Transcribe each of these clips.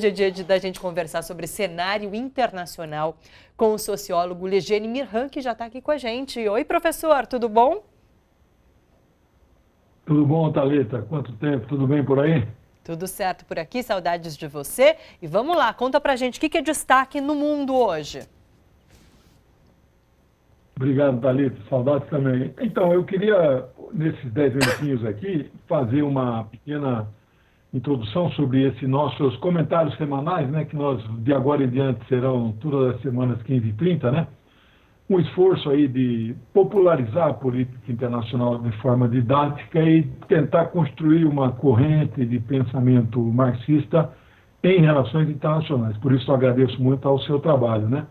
Hoje é dia da gente conversar sobre cenário internacional com o sociólogo Legene Mirhan, que já está aqui com a gente. Oi, professor, tudo bom? Tudo bom, Thalita? Quanto tempo? Tudo bem por aí? Tudo certo por aqui, saudades de você. E vamos lá, conta pra gente o que é destaque no mundo hoje. Obrigado, Thalita. Saudades também. Então, eu queria, nesses 10 minutinhos aqui, fazer uma pequena introdução sobre esses nossos comentários semanais, né, que nós, de agora em diante, serão todas as semanas 15 e 30, né? Um esforço aí de popularizar a política internacional de forma didática e tentar construir uma corrente de pensamento marxista em relações internacionais. Por isso, eu agradeço muito ao seu trabalho, né?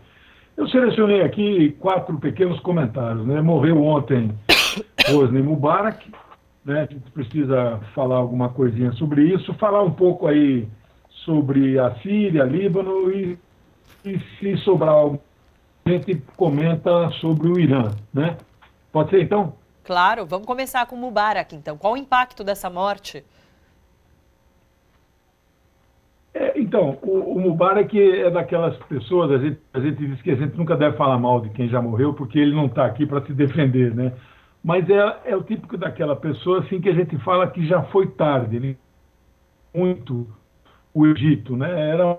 Eu selecionei aqui 4 pequenos comentários, né? Morreu ontem Hosni Mubarak, né? A gente precisa falar alguma coisinha sobre isso, falar um pouco aí sobre a Síria, Líbano e se sobrar algo, a gente comenta sobre o Irã, né? Pode ser, então? Claro, vamos começar com o Mubarak, então. Qual o impacto dessa morte? Então, o Mubarak é daquelas pessoas, a gente diz que a gente nunca deve falar mal de quem já morreu, porque ele não está aqui para se defender, né? Mas é o típico daquela pessoa assim, que a gente fala que já foi tarde, ele muito o Egito, né? Era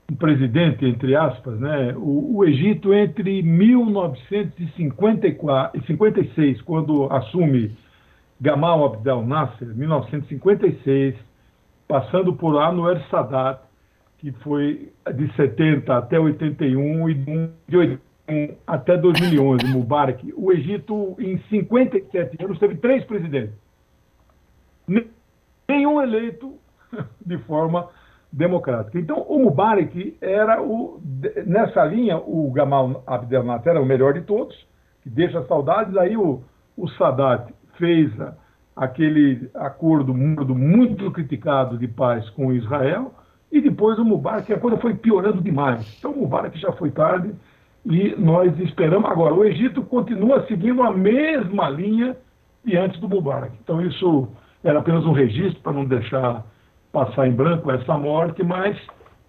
um presidente, entre aspas, né? O Egito, entre 1954 e 56, quando assume Gamal Abdel Nasser, 1956, passando por Anwar Sadat, que foi de 70 até 81 e de 81 até 2011, Mubarak. O Egito, em 57 anos, teve 3 presidentes. Nenhum eleito de forma democrática. Então, o Mubarak era, nessa linha, o Gamal Abdel Nasser era o melhor de todos, que deixa saudades. Aí o Sadat fez aquele acordo muito criticado de paz com Israel, e depois o Mubarak, a coisa foi piorando demais. Então, o Mubarak já foi tarde e nós esperamos. Agora, o Egito continua seguindo a mesma linha de antes do Mubarak. Então, isso era apenas um registro para não deixar passar em branco essa morte, mas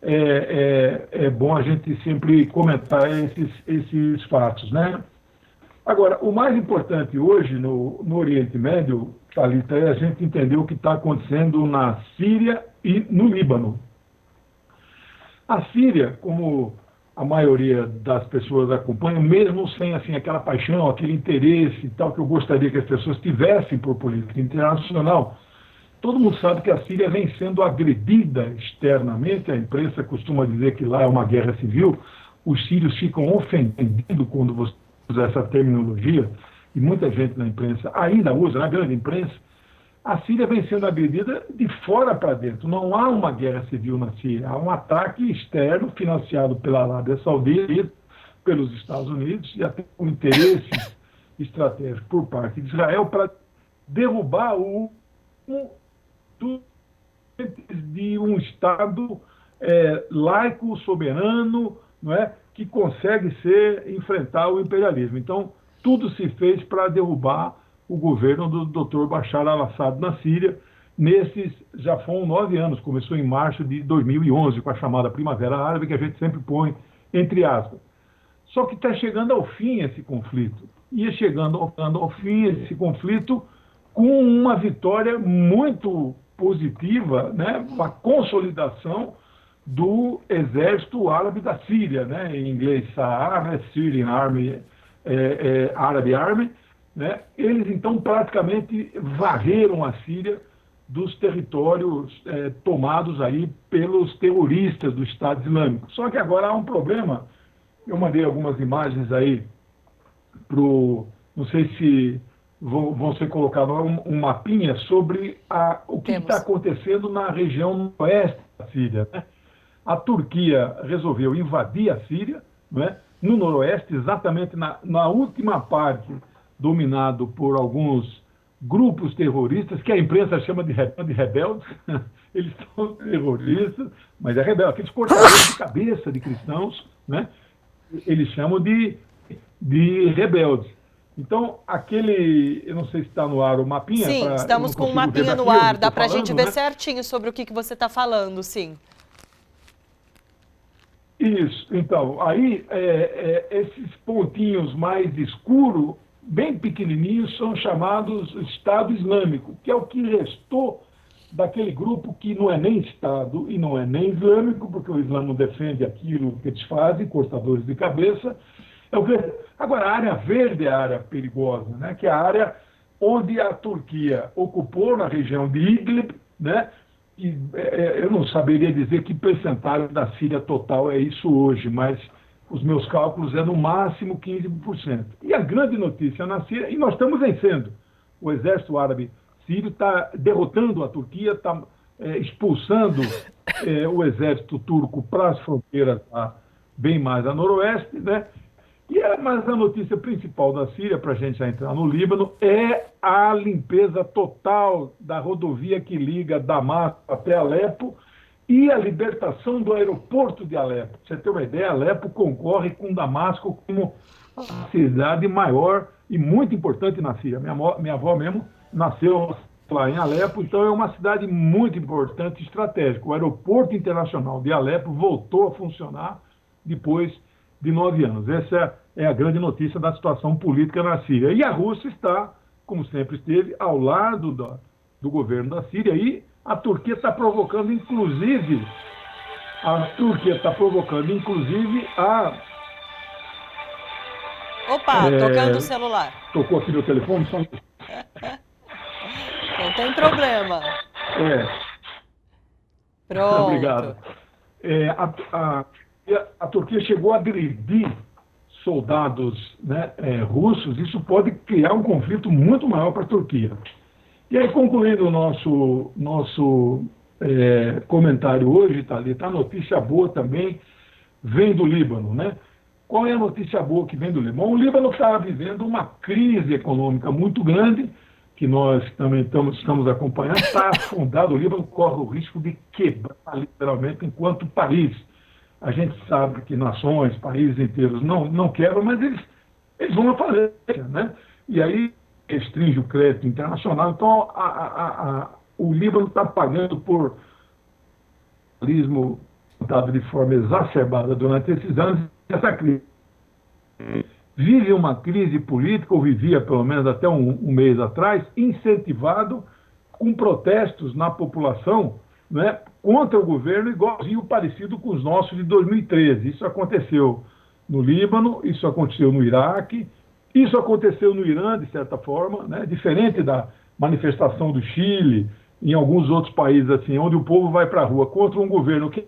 é bom a gente sempre comentar esses fatos, né? Agora, o mais importante hoje no Oriente Médio, Thalita, é a gente entender o que está acontecendo na Síria e no Líbano. A Síria, como a maioria das pessoas acompanha, mesmo sem assim, aquela paixão, aquele interesse e tal que eu gostaria que as pessoas tivessem por política internacional, todo mundo sabe que a Síria vem sendo agredida externamente. A imprensa costuma dizer que lá é uma guerra civil. Os sírios ficam ofendidos quando você usa essa terminologia, e muita gente na imprensa ainda usa, na grande imprensa. A Síria vem sendo agredida de fora para dentro. Não há uma guerra civil na Síria. Há um ataque externo financiado pela Arábia Saudita, pelos Estados Unidos, e até com interesses estratégicos por parte de Israel para derrubar de um Estado laico, soberano, não é, que consegue enfrentar o imperialismo. Então, tudo se fez para derrubar o governo do Dr. Bashar al-Assad na Síria. Já foram 9 anos, começou em março de 2011, com a chamada Primavera Árabe, que a gente sempre põe entre aspas. Só que está chegando ao fim esse conflito. Ia chegando ao fim esse conflito com uma vitória muito positiva, né, uma consolidação do exército árabe da Síria, né, em inglês SAAR, Syrian Army, Arab Army, né. Eles então praticamente varreram a Síria dos territórios tomados aí pelos terroristas do Estado Islâmico. Só que agora há um problema. Eu mandei algumas imagens aí não sei se vão ser colocadas um mapinha sobre o que está acontecendo na região oeste da Síria, né? A Turquia resolveu invadir a Síria, né, no noroeste, exatamente na última parte, dominado por alguns grupos terroristas, que a imprensa chama de rebeldes. Eles são terroristas, mas é rebelde. Aqueles cortadores de cabeça de cristãos, né, eles chamam de rebeldes. Então, eu não sei se está no ar o mapinha. Sim, estamos com o mapinha no ar, dá para a gente ver certinho sobre o que você está falando, sim. Isso. Então, aí esses pontinhos mais escuros, bem pequenininhos, são chamados Estado Islâmico, que é o que restou daquele grupo que não é nem Estado e não é nem islâmico, porque o Islã não defende aquilo que eles fazem, cortadores de cabeça. Agora, a área verde é a área perigosa, né? Que é a área onde a Turquia ocupou na região de Idlib, né? E, eu não saberia dizer que percentagem da Síria total é isso hoje, mas os meus cálculos é no máximo 15%. E a grande notícia na Síria, e nós estamos vencendo, o exército árabe sírio está derrotando a Turquia, está expulsando o exército turco para as fronteiras bem mais a noroeste, né? Mas a notícia principal da Síria, para a gente já entrar no Líbano, é a limpeza total da rodovia que liga Damasco até Alepo e a libertação do aeroporto de Alepo. Pra você ter uma ideia, Alepo concorre com Damasco como a cidade maior e muito importante na Síria. Minha avó mesmo nasceu lá em Alepo, então é uma cidade muito importante e estratégica. O aeroporto internacional de Alepo voltou a funcionar depois de 9 anos. Essa é a grande notícia da situação política na Síria. E a Rússia está, como sempre esteve, ao lado do governo da Síria, e a Turquia está provocando, inclusive, Opa, tocando o celular. Tocou aqui no telefone, só... Não tem problema. Pronto. Obrigado. A Turquia chegou a agredir soldados, né, russos. Isso pode criar um conflito muito maior para a Turquia. E aí, concluindo o nosso comentário hoje, Thalita, a notícia boa também vem do Líbano, né? Qual é a notícia boa que vem do Líbano? O Líbano está vivendo uma crise econômica muito grande, que nós também estamos acompanhando. Está afundado, o Líbano corre o risco de quebrar, literalmente, enquanto país. A gente sabe que nações, países inteiros não quebram, mas eles vão à falência, né? E aí restringe o crédito internacional. Então, o Líbano está pagando por capitalismo montado de forma exacerbada durante esses anos. Essa crise vive uma crise política, ou vivia pelo menos até um mês atrás, incentivado com protestos na população, né, contra o governo, igualzinho parecido com os nossos de 2013. Isso aconteceu no Líbano, isso aconteceu no Iraque, isso aconteceu no Irã, de certa forma, né, diferente da manifestação do Chile, em alguns outros países, assim, onde o povo vai para a rua contra um governo que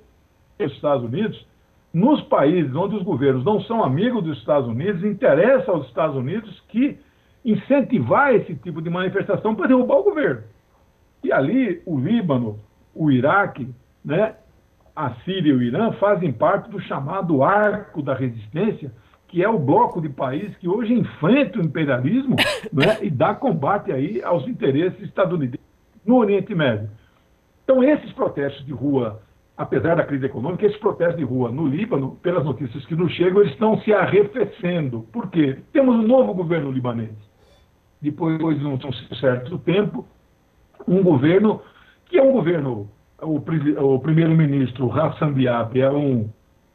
é os Estados Unidos. Nos países onde os governos não são amigos dos Estados Unidos, interessa aos Estados Unidos que incentivar esse tipo de manifestação para derrubar o governo. E ali, o Líbano, o Iraque, né, a Síria e o Irã fazem parte do chamado Arco da Resistência, que é o bloco de países que hoje enfrenta o imperialismo, né, e dá combate aí aos interesses estadunidenses no Oriente Médio. Então, esses protestos de rua, apesar da crise econômica, esses protestos de rua no Líbano, pelas notícias que nos chegam, eles estão se arrefecendo. Por quê? Temos um novo governo libanês. Depois de um certo tempo, um governo que é um governo, o primeiro-ministro Hassan Diab é um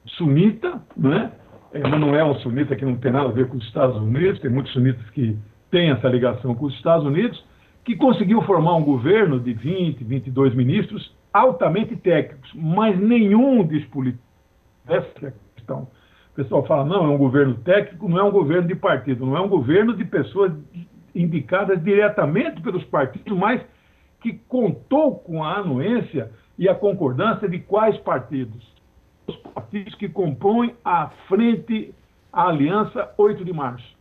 sunita, né? Mas não é um sunita que não tem nada a ver com os Estados Unidos, tem muitos sunitas que têm essa ligação com os Estados Unidos, que conseguiu formar um governo de 20, 22 ministros altamente técnicos, mas nenhum despolitizado. Essa é a questão. O pessoal fala, não, é um governo técnico, não é um governo de partido, não é um governo de pessoas indicadas diretamente pelos partidos, mas que contou com a anuência e a concordância de quais partidos? Os partidos que compõem a frente, a Aliança 8 de Março,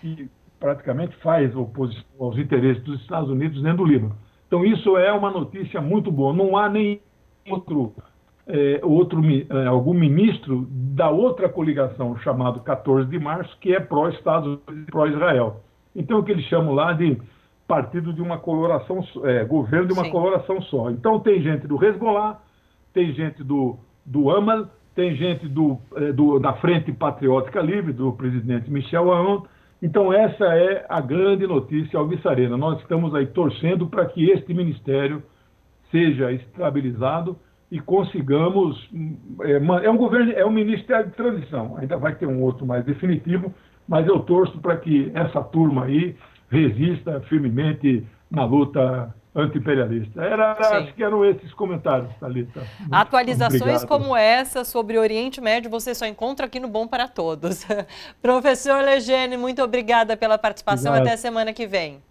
que praticamente faz oposição aos interesses dos Estados Unidos dentro do Líbano. Então, isso é uma notícia muito boa. Não há nem algum ministro da outra coligação, chamado 14 de Março, que é pró-Estados Unidos e pró-Israel. Então, o que eles chamam lá de partido de uma coloração, governo de uma coloração só. Então, tem gente do Hezbollah, tem gente do Amal, tem gente da Frente Patriótica Livre, do presidente Michel Aoun. Então, essa é a grande notícia alviçarena. Nós estamos aí torcendo para que este ministério seja estabilizado e consigamos... É um governo, é um ministério de transição, ainda vai ter um outro mais definitivo, mas eu torço para que essa turma aí resista firmemente na luta anti-imperialista. Acho que eram esses comentários, Thalita. Atualizações obrigado. como essa sobre o Oriente Médio você só encontra aqui no Bom para Todos. Professor Legene, muito obrigada pela participação. Obrigado. Até semana que vem.